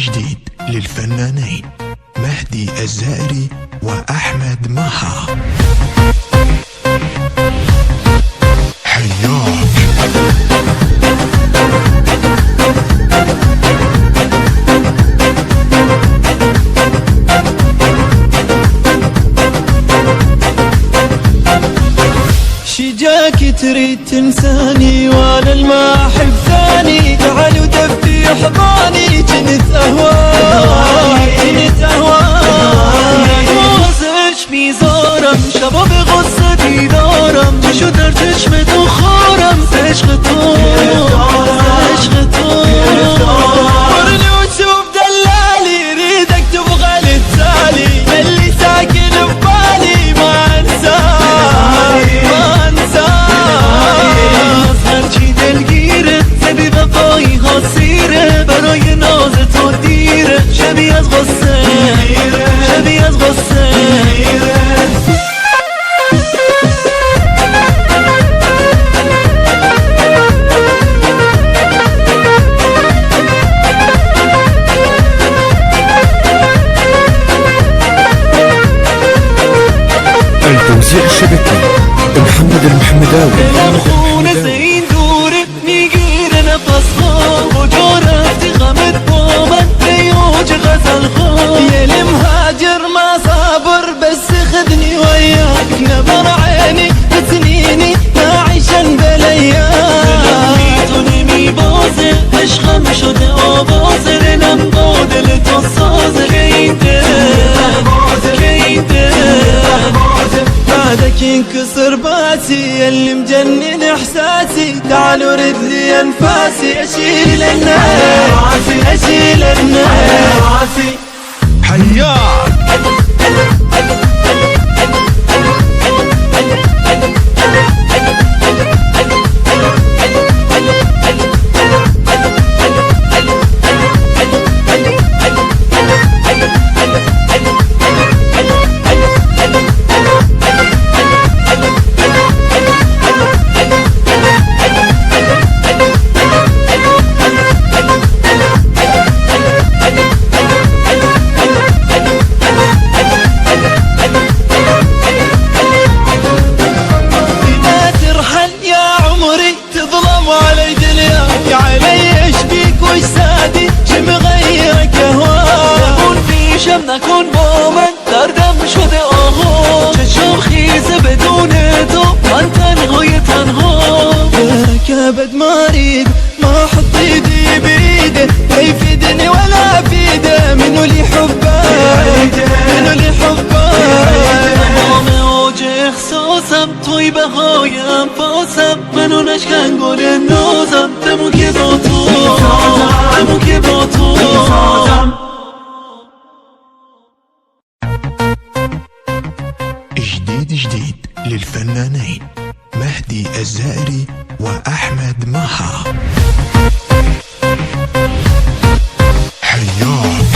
جديد للفنانين مهدي الزائري وأحمد مها. حياك شجاك تريد تنساني وانا الما احب ثاني، تعال ودفي حضاني جنت اهواي وصش في زورم شباب غصتي دورم شو درتش متوخورم سيش خطور ورني وتشوف دلالي ريدك تبغى للتالي اللي ساكن ببالي ما انساه هرچی دلگیره زبی وفایی خاصیره برای نازت و دیره شبیه از غصه التوزيع الشبكي محمد المحمداوي. خونه زین دوره میگیره نفسها و جا رفتی غمت با من ریاج غزل خواه یه مهاجر ما صابر بس خذني وياك نظر عيني بسنيني نعيشا بالايام نمی بازه عشقم شده آوازه دلم با دل تو سازه بعدك ينكسر باسي اللي مجنن احساسي تعال ورد لي انفاسي اشيل النار حياك نکن با من دردم شده آها چشم خیزه بدون تو من تنها بركبت مريض ما حط ايدي بيده لا يفيدني ولا افيده منو اللي حبه اوج احساسم توی بهای انفاسم منو نشکن گل نازم دمو که با تو جديد للفنانين مهدي الزائري وأحمد مها. حياك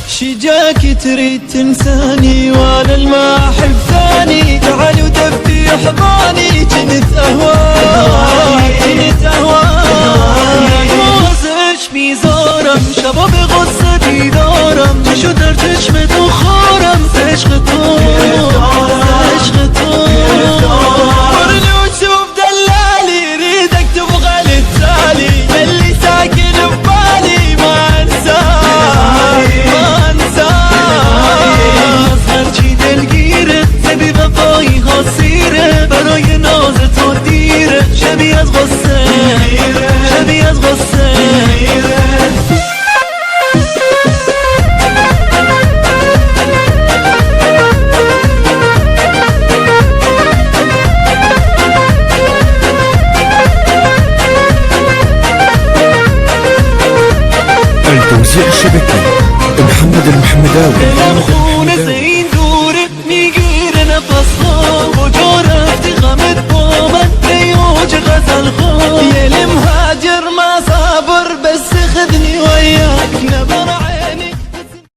شجاك تريد تنساني وانا الما احب ثاني، تعال ودفي حضاني جنت اهواي وصش في زورم شباب غصتي دورم شو درتش متوخورم سيش خطور ورني وتشوف دلالي ريدك تبغى للتالي اللي ساكن ببالي ما انساه هرچی دلگیره زبی وفایی خاصیره برای نازت و دیره شبیه از غصه التوزيع الشبكي محمد المحمداوي. خونه زین دوره میگیره نفسها و جا رفتی غمت با من ریاج غزل خواه یه مهاجر ما صابر بس خذني وياك نظر